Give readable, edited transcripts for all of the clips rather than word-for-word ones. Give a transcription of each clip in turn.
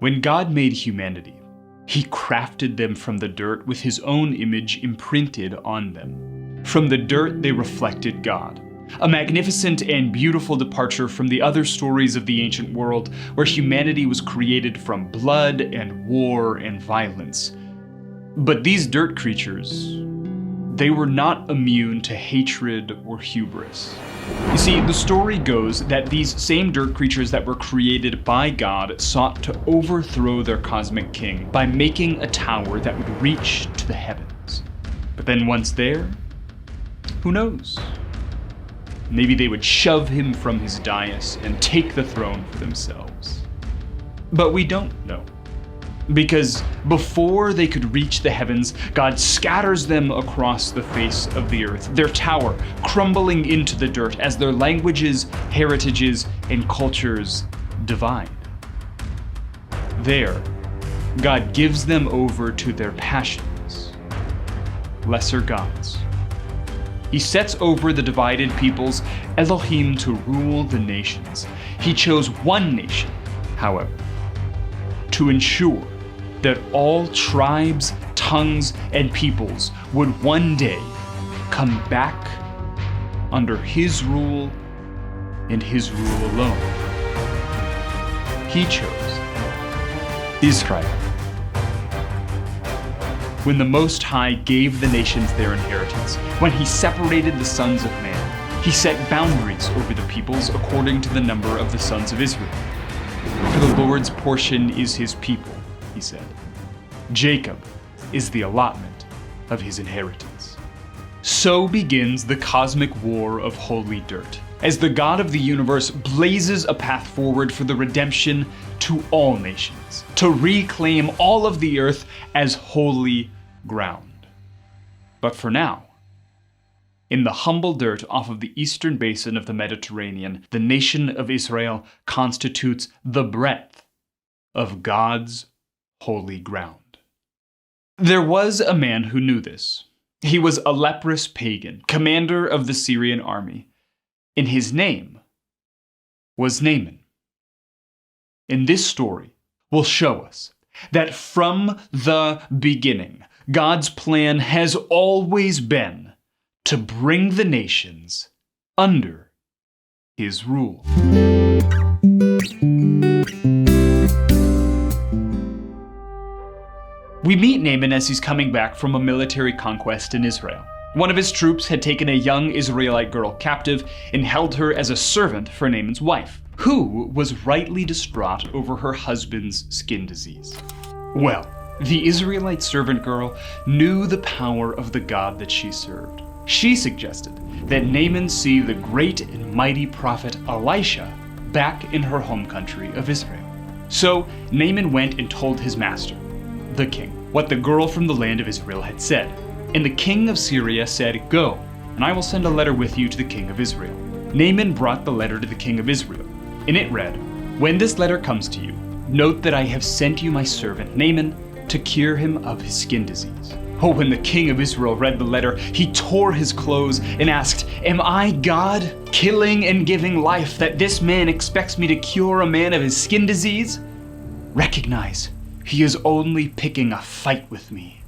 When God made humanity, He crafted them from the dirt with His own image imprinted on them. From the dirt they reflected God, a magnificent and beautiful departure from the other stories of the ancient world where humanity was created from blood and war and violence. But these dirt creatures, they were not immune to hatred or hubris. You see, the story goes that these same dirt creatures that were created by God sought to overthrow their cosmic king by making a tower that would reach to the heavens. But then once there, who knows? Maybe they would shove him from his dais and take the throne for themselves. But we don't know. Because before they could reach the heavens, God scatters them across the face of the earth, their tower crumbling into the dirt as their languages, heritages, and cultures divide. There, God gives them over to their passions, lesser gods. He sets over the divided peoples Elohim to rule the nations. He chose one nation, however, to ensure that all tribes, tongues, and peoples would one day come back under His rule and His rule alone. He chose Israel. When the Most High gave the nations their inheritance, when He separated the sons of man, He set boundaries over the peoples according to the number of the sons of Israel. For the Lord's portion is His people, He said. Jacob is the allotment of His inheritance. So begins the cosmic war of holy dirt, as the God of the universe blazes a path forward for the redemption to all nations, to reclaim all of the earth as holy ground. But for now, in the humble dirt off of the eastern basin of the Mediterranean, the nation of Israel constitutes the breadth of God's holy ground. There was a man who knew this. He was a leprous pagan, commander of the Syrian army, and his name was Naaman. And this story will show us that from the beginning, God's plan has always been to bring the nations under His rule. We meet Naaman as he's coming back from a military conquest in Israel. One of his troops had taken a young Israelite girl captive and held her as a servant for Naaman's wife, who was rightly distraught over her husband's skin disease. Well, the Israelite servant girl knew the power of the God that she served. She suggested that Naaman see the great and mighty prophet Elisha back in her home country of Israel. So Naaman went and told his master, the king, what the girl from the land of Israel had said. And the king of Syria said, "Go, and I will send a letter with you to the king of Israel." Naaman brought the letter to the king of Israel, and it read, "When this letter comes to you, note that I have sent you my servant Naaman to cure him of his skin disease." Oh, when the king of Israel read the letter, he tore his clothes and asked, "Am I God, killing and giving life, that this man expects me to cure a man of his skin disease? Recognize, he is only picking a fight with me."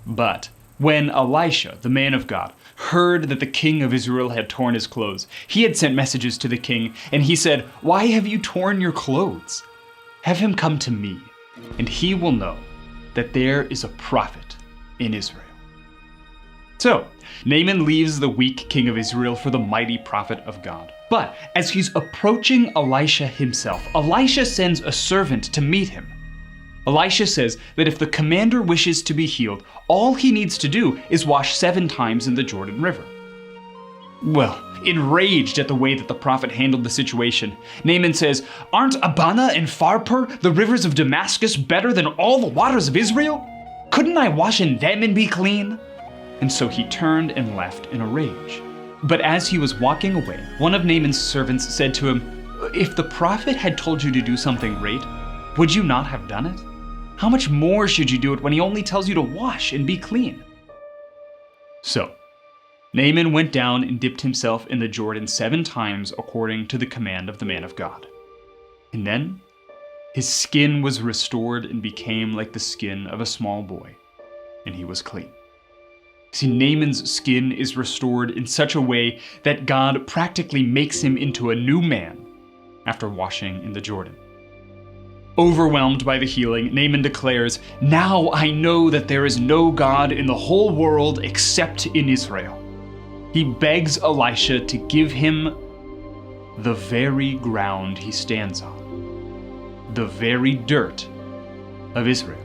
But when Elisha, the man of God, heard that the king of Israel had torn his clothes, he had sent messages to the king, and he said, "Why have you torn your clothes? Have him come to me, and he will know that there is a prophet in Israel." So, Naaman leaves the weak king of Israel for the mighty prophet of God. But as he's approaching Elisha himself, Elisha sends a servant to meet him. Elisha says that if the commander wishes to be healed, all he needs to do is wash 7 times in the Jordan River. Well, enraged at the way that the prophet handled the situation, Naaman says, "Aren't Abana and Pharpar, the rivers of Damascus, better than all the waters of Israel? Couldn't I wash in them and be clean?" And so he turned and left in a rage. But as he was walking away, one of Naaman's servants said to him, "If the prophet had told you to do something great, would you not have done it? How much more should you do it when he only tells you to wash and be clean?" So, Naaman went down and dipped himself in the Jordan 7 times according to the command of the man of God. And then His skin was restored and became like the skin of a small boy, and he was clean. See, Naaman's skin is restored in such a way that God practically makes him into a new man after washing in the Jordan. Overwhelmed by the healing, Naaman declares, "Now I know that there is no God in the whole world except in Israel." He begs Elisha to give him the very ground he stands on, the very dirt of Israel,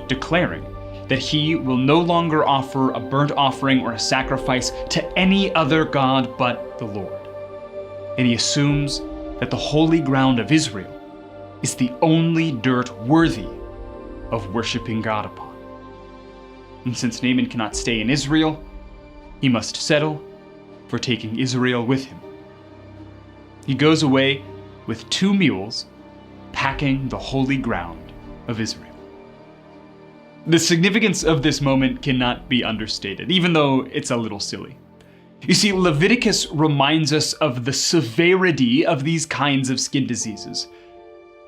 declaring that he will no longer offer a burnt offering or a sacrifice to any other god but the Lord. And he assumes that the holy ground of Israel is the only dirt worthy of worshiping God upon. And since Naaman cannot stay in Israel, he must settle for taking Israel with him. He goes away with 2 mules, packing the holy ground of Israel. The significance of this moment cannot be understated, even though it's a little silly. You see, Leviticus reminds us of the severity of these kinds of skin diseases.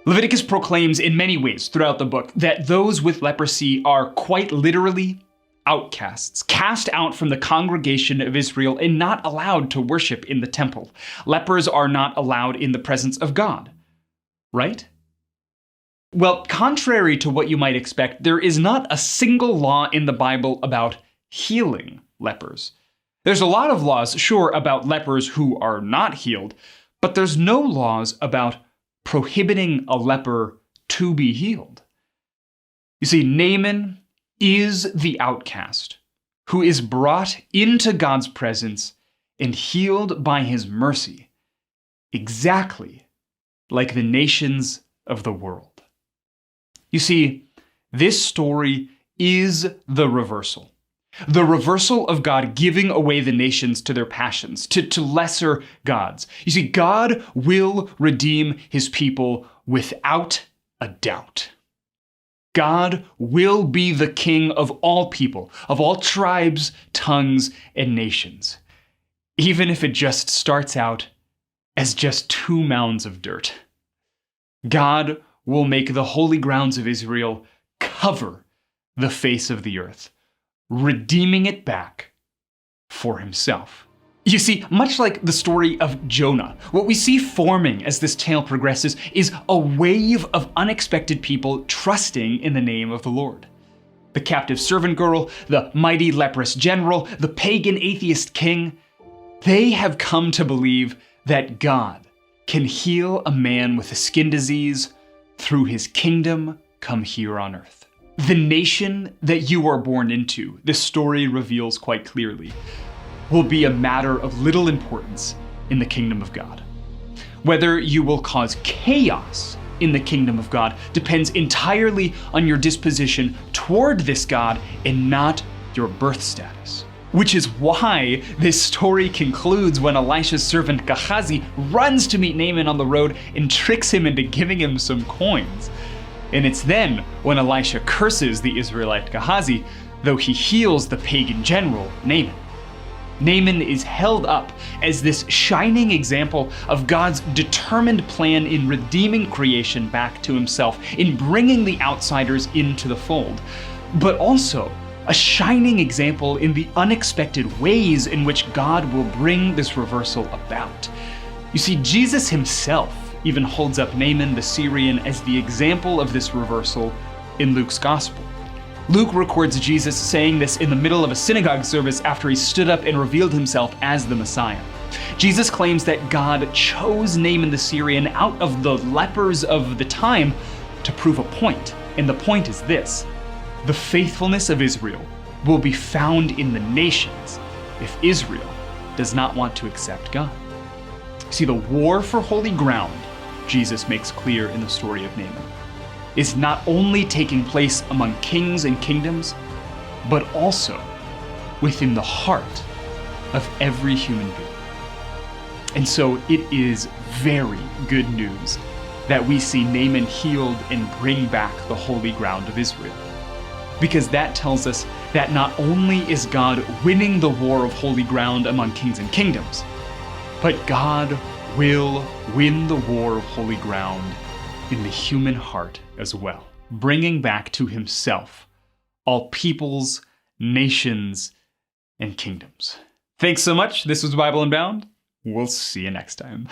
Leviticus proclaims in many ways throughout the book that those with leprosy are quite literally outcasts, cast out from the congregation of Israel and not allowed to worship in the temple. Lepers are not allowed in the presence of God, right? Well, contrary to what you might expect, there is not a single law in the Bible about healing lepers. There's a lot of laws, sure, about lepers who are not healed, but there's no laws about prohibiting a leper to be healed. You see, Naaman is the outcast who is brought into God's presence and healed by his mercy, exactly like the nations of the world. You see, this story is the reversal. The reversal of God giving away the nations to their passions, to lesser gods. You see, God will redeem his people without a doubt. God will be the king of all people, of all tribes, tongues, and nations, even if it just starts out as just 2 mounds of dirt. God will make the holy grounds of Israel cover the face of the earth, redeeming it back for himself. You see, much like the story of Jonah, what we see forming as this tale progresses is a wave of unexpected people trusting in the name of the Lord. The captive servant girl, the mighty leprous general, the pagan atheist king, they have come to believe that God can heal a man with a skin disease through his kingdom come here on earth. The nation that you are born into, this story reveals quite clearly, will be a matter of little importance in the kingdom of God. Whether you will cause chaos in the kingdom of God depends entirely on your disposition toward this God and not your birth status. Which is why this story concludes when Elisha's servant Gehazi runs to meet Naaman on the road and tricks him into giving him some coins. And it's then when Elisha curses the Israelite Gehazi, though he heals the pagan general, Naaman. Naaman is held up as this shining example of God's determined plan in redeeming creation back to himself, in bringing the outsiders into the fold, but also a shining example in the unexpected ways in which God will bring this reversal about. You see, Jesus himself even holds up Naaman the Syrian as the example of this reversal in Luke's gospel. Luke records Jesus saying this in the middle of a synagogue service after he stood up and revealed himself as the Messiah. Jesus claims that God chose Naaman the Syrian out of the lepers of the time to prove a point, and the point is this: the faithfulness of Israel will be found in the nations if Israel does not want to accept God. See, the war for holy ground, Jesus makes clear in the story of Naaman, is not only taking place among kings and kingdoms, but also within the heart of every human being. And so it is very good news that we see Naaman healed and bring back the holy ground of Israel. Because that tells us that not only is God winning the war of holy ground among kings and kingdoms, but God will win the war of holy ground in the human heart as well, bringing back to himself all peoples, nations, and kingdoms. Thanks so much. This was Bible Unbound. We'll see you next time.